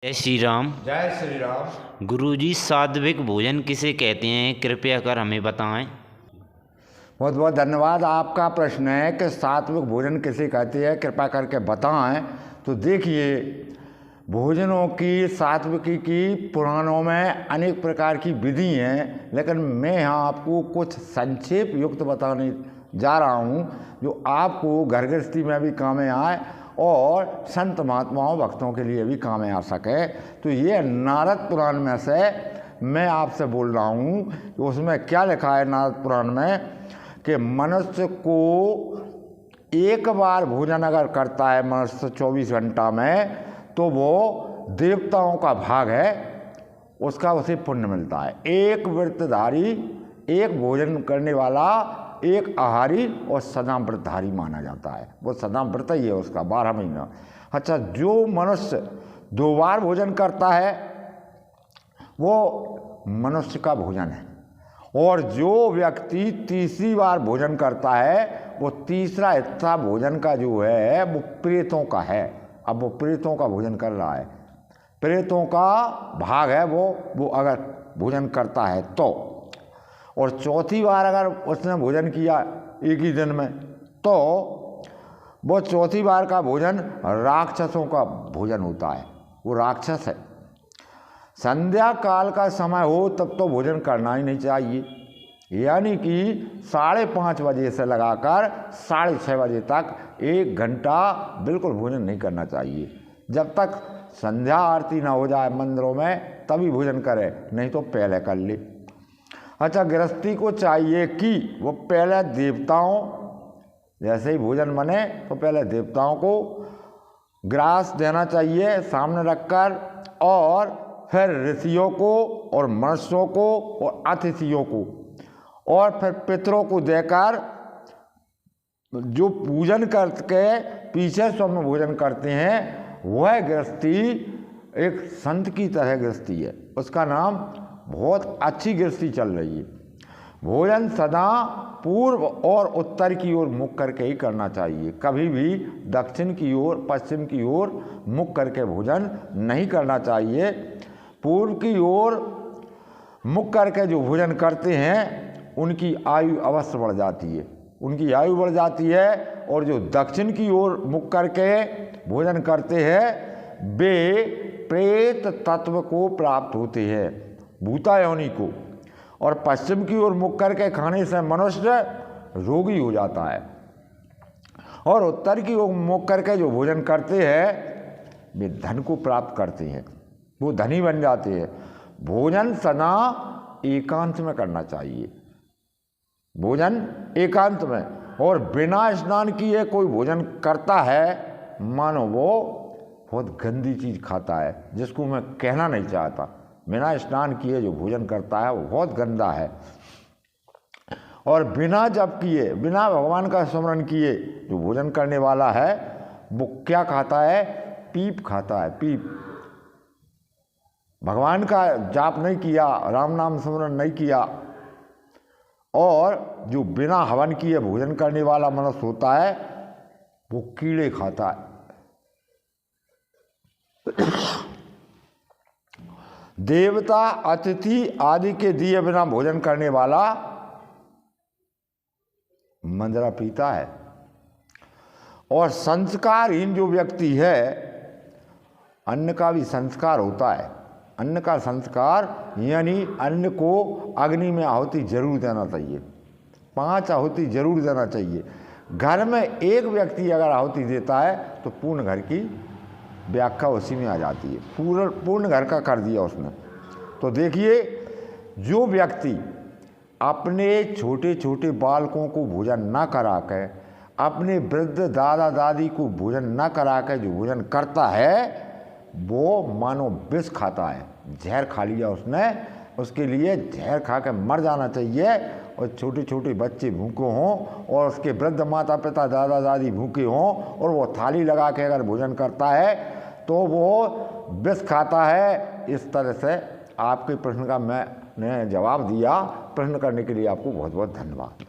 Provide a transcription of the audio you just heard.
जय श्री राम। जय श्री राम। गुरुजी, सात्विक भोजन किसे कहते हैं, कृपया कर हमें बताएं। बहुत बहुत धन्यवाद। आपका प्रश्न है कि सात्विक भोजन किसे कहते हैं, कृपया करके बताएं। तो देखिए, भोजनों की सात्विकी की पुराणों में अनेक प्रकार की विधि हैं, लेकिन मैं यहाँ आपको कुछ संक्षेप युक्त बताने जा रहा हूँ जो आपको घर गृहस्थी में भी काम में आए और संत महात्माओं भक्तों के लिए भी काम में आ सके। तो ये नारद पुराण में से मैं आपसे बोल रहा हूँ कि उसमें क्या लिखा है नारद पुराण में कि मनुष्य को एक बार भोजन अगर करता है मनुष्य 24 घंटा में, तो वो देवताओं का भाग है, उसका उसे पुण्य मिलता है। एक व्रतधारी, एक भोजन करने वाला, एक आहारी और सदा व्रतधारी माना जाता है। वो सदा व्रत ही है उसका 12 महीना। अच्छा, जो मनुष्य 2 बार भोजन करता है वो मनुष्य का भोजन है, और जो व्यक्ति तीसरी बार भोजन करता है वो तीसरा हिस्सा भोजन का जो है वो प्रेतों का है। अब वो प्रेतों का भोजन कर रहा है, प्रेतों का भाग है वो अगर भोजन करता है तो। और चौथी बार अगर उसने भोजन किया एक ही दिन में, तो वो चौथी बार का भोजन राक्षसों का भोजन होता है, वो राक्षस है। संध्या काल का समय हो तब तो भोजन करना ही नहीं चाहिए, यानी कि 5:30 बजे से लगाकर 6:30 बजे तक 1 घंटा बिल्कुल भोजन नहीं करना चाहिए। जब तक संध्या आरती ना हो जाए मंदिरों में तभी भोजन करे, नहीं तो पहले कर ले। अच्छा, गृहस्थी को चाहिए कि वो पहले देवताओं, जैसे ही भोजन बने तो पहले देवताओं को ग्रास देना चाहिए सामने रखकर, और फिर ऋषियों को और मनुष्यों को और अतिथियों को, और फिर पितरों को देकर जो पूजन करके पीछे स्वयं भोजन करते हैं, वह गृहस्थी एक संत की तरह गृहस्थी है। उसका नाम बहुत अच्छी गृहस्थी चल रही है। भोजन सदा पूर्व और उत्तर की ओर मुख करके ही करना चाहिए, कभी भी दक्षिण की ओर पश्चिम की ओर मुख करके भोजन नहीं करना चाहिए। पूर्व की ओर मुख करके जो भोजन करते हैं उनकी आयु अवश्य बढ़ जाती है, उनकी आयु बढ़ जाती है। और जो दक्षिण की ओर मुख करके भोजन करते हैं वे प्रेत तत्व को प्राप्त होते हैं, भूतायोनि को। और पश्चिम की ओर मुख करके खाने से मनुष्य रोगी हो जाता है। और उत्तर की ओर मुख करके जो भोजन करते हैं वे धन को प्राप्त करते हैं, वो धनी बन जाते हैं। भोजन सदा एकांत में करना चाहिए, भोजन एकांत में। और बिना स्नान किए कोई भोजन करता है मानो वो बहुत गंदी चीज़ खाता है, जिसको मैं कहना नहीं चाहता। बिना स्नान किए जो भोजन करता है वो बहुत गंदा है। और बिना जप किए, बिना भगवान का स्मरण किए जो भोजन करने वाला है वो क्या खाता है? पीप खाता है, पीप। भगवान का जाप नहीं किया, राम नाम स्मरण नहीं किया, और जो बिना हवन किए भोजन करने वाला मनुष्य होता है वो कीड़े खाता है। देवता, अतिथि आदि के दिए बिना भोजन करने वाला मंजरा पीता है। और संस्कारहीन जो व्यक्ति है, अन्न का भी संस्कार होता है। अन्न का संस्कार यानी अन्न को अग्नि में आहुति जरूर देना चाहिए, 5 आहुति जरूर देना चाहिए। घर में एक व्यक्ति अगर आहुति देता है तो पूर्ण घर की व्याख्या उसी में आ जाती है, पूर्ण घर का कर दिया उसने। तो देखिए, जो व्यक्ति अपने छोटे छोटे बालकों को भोजन ना करा के, अपने वृद्ध दादा दादी को भोजन ना करा के जो भोजन करता है वो मानो विष खाता है, जहर खा लिया उसने। उसके लिए जहर खा के मर जाना चाहिए। और छोटे छोटे बच्चे भूखे हों और उसके वृद्ध माता पिता दादा दादी भूखे हों और वो थाली लगा के अगर भोजन करता है तो वो विष खाता है। इस तरह से आपके प्रश्न का मैंने जवाब दिया। प्रश्न करने के लिए आपको बहुत बहुत धन्यवाद।